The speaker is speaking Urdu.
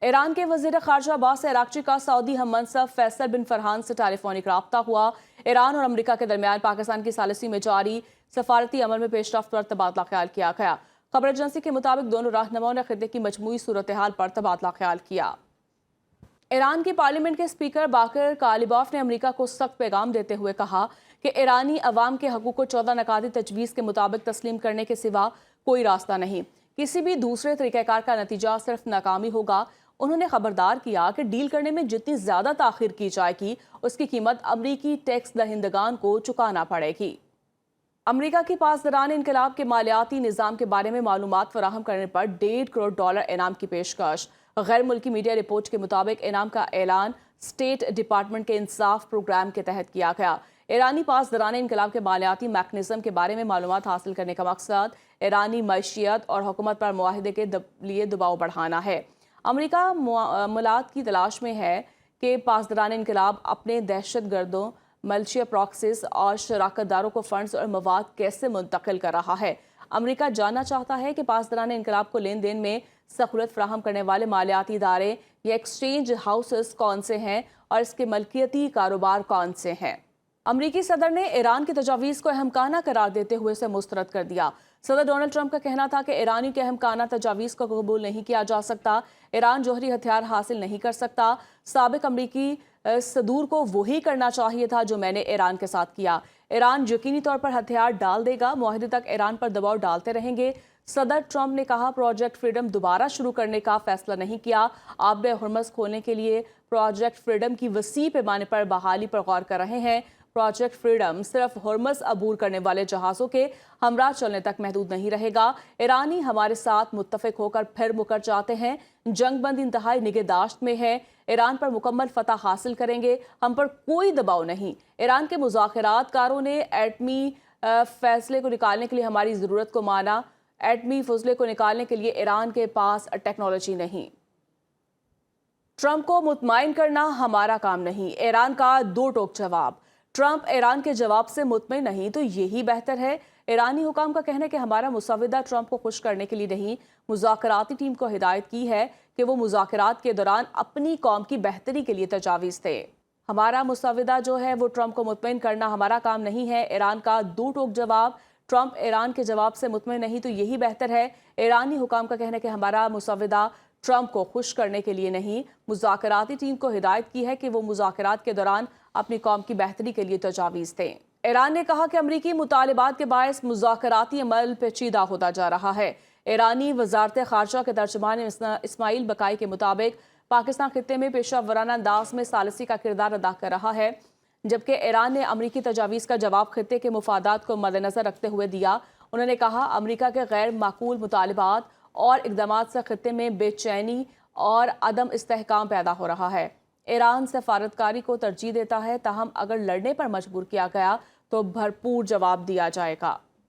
ایران کے وزیر خارجہ عباس عراقچی کا سعودی ہم منصب فیصل بن فرحان سے ٹیلی فونک رابطہ ہوا۔ ایران اور امریکہ کے درمیان پاکستان کی ثالثی میں جاری سفارتی عمل میں پیش رفت پر تبادلہ خیال کیا گیا۔ خبر ایجنسی کے مطابق دونوں رہنماؤں نے خطے کی مجموعی صورتحال پر تبادلہ خیال کیا۔ ایران کی پارلیمنٹ کے اسپیکر باقر کالیباف نے امریکہ کو سخت پیغام دیتے ہوئے کہا کہ ایرانی عوام کے حقوق کو 14 نکاتی تجویز کے مطابق تسلیم کرنے کے سوا کوئی راستہ نہیں۔ کسی بھی دوسرے طریقہ کار کا نتیجہ صرف ناکامی ہوگا۔ انہوں نے خبردار کیا کہ ڈیل کرنے میں جتنی زیادہ تاخیر کی جائے گی اس کی قیمت امریکی ٹیکس دہندگان کو چکانا پڑے گی۔ امریکہ کی پاسداران انقلاب کے مالیاتی نظام کے بارے میں معلومات فراہم کرنے پر $1.5 کروڑ انعام کی پیشکش۔ غیر ملکی میڈیا رپورٹ کے مطابق انعام کا اعلان اسٹیٹ ڈپارٹمنٹ کے انصاف پروگرام کے تحت کیا گیا۔ ایرانی پاسداران انقلاب کے مالیاتی میکانزم کے بارے میں معلومات حاصل کرنے کا مقصد ایرانی معیشت اور حکومت پر معاہدے کے لیے دباؤ بڑھانا ہے۔ امریکہ معاملات کی تلاش میں ہے کہ پاسداران انقلاب اپنے دہشت گردوں، ملیشیا پراکسیز اور شراکت داروں کو فنڈز اور مواد کیسے منتقل کر رہا ہے۔ امریکہ جاننا چاہتا ہے کہ پاسداران انقلاب کو لین دین میں سہولت فراہم کرنے والے مالیاتی ادارے یا ایکسچینج ہاؤسز کون سے ہیں اور اس کے ملکیتی کاروبار کون سے ہیں۔ امریکی صدر نے ایران کی تجاویز کو احمقانہ قرار دیتے ہوئے اسے مسترد کر دیا۔ صدر ڈونلڈ ٹرمپ کا کہنا تھا کہ ایرانیوں کے احمقانہ تجاویز کو قبول نہیں کیا جا سکتا۔ ایران جوہری ہتھیار حاصل نہیں کر سکتا۔ سابق امریکی صدور کو وہی کرنا چاہیے تھا جو میں نے ایران کے ساتھ کیا۔ ایران یقینی طور پر ہتھیار ڈال دے گا۔ معاہدے تک ایران پر دباؤ ڈالتے رہیں گے۔ صدر ٹرمپ نے کہا پروجیکٹ فریڈم دوبارہ شروع کرنے کا فیصلہ نہیں کیا۔ آبِ ہرمز کھولنے کے لیے پروجیکٹ فریڈم کی وسیع پیمانے پر بحالی پر غور کر رہے ہیں۔ پروجیکٹ فریڈم صرف ہرمز عبور کرنے والے جہازوں کے ہمراہ چلنے تک محدود نہیں رہے گا۔ ایرانی ہمارے ساتھ متفق ہو کر پھر مکر جاتے ہیں۔ جنگ بند انتہائی نگہداشت میں ہے۔ ایران پر مکمل فتح حاصل کریں گے۔ ہم پر کوئی دباؤ نہیں۔ ایران کے مذاکرات کاروں نے ایٹمی فیصلے کو نکالنے کے لیے ہماری ضرورت کو مانا۔ ایٹمی فضلے کو نکالنے کے لیے ایران کے پاس ٹیکنالوجی نہیں۔ ٹرمپ کو مطمئن کرنا ہمارا کام نہیں۔ ایران کا دو ٹوک جواب۔ ٹرمپ ایران کے جواب سے مطمئن نہیں تو یہی بہتر ہے۔ ایرانی حکام کا کہنا ہے کہ ہمارا مسودہ ٹرمپ کو خوش کرنے کے لیے نہیں، مذاکراتی ٹیم کو ہدایت کی ہے کہ وہ مذاکرات کے دوران اپنی قوم کی بہتری کے لیے تجاویز دے۔ ہمارا مسودہ جو ہے وہ ٹرمپ کو مطمئن کرنا ہمارا کام نہیں ہے۔ ایران کا دو ٹوک جواب۔ ٹرمپ ایران کے جواب سے مطمئن نہیں تو یہی بہتر ہے۔ ایرانی حکام کا کہنا ہے کہ ہمارا مسودہ ٹرمپ کو خوش کرنے کے لیے نہیں، مذاکراتی ٹیم کو ہدایت کی ہے کہ وہ مذاکرات کے دوران اپنی قوم کی بہتری کے لیے تجاویز دیں۔ ایران نے کہا کہ امریکی مطالبات کے باعث مذاکراتی عمل پیچیدہ ہوتا جا رہا ہے۔ ایرانی وزارت خارجہ کے ترجمان اسماعیل بقائی کے مطابق پاکستان خطے میں پیشہ ورانہ انداز میں ثالثی کا کردار ادا کر رہا ہے، جبکہ ایران نے امریکی تجاویز کا جواب خطے کے مفادات کو مد نظر رکھتے ہوئے دیا۔ انہوں نے کہا امریکہ کے غیر معقول مطالبات اور اقدامات سے خطے میں بے چینی اور عدم استحکام پیدا ہو رہا ہے۔ ایران سفارتکاری کو ترجیح دیتا ہے، تاہم اگر لڑنے پر مجبور کیا گیا تو بھرپور جواب دیا جائے گا۔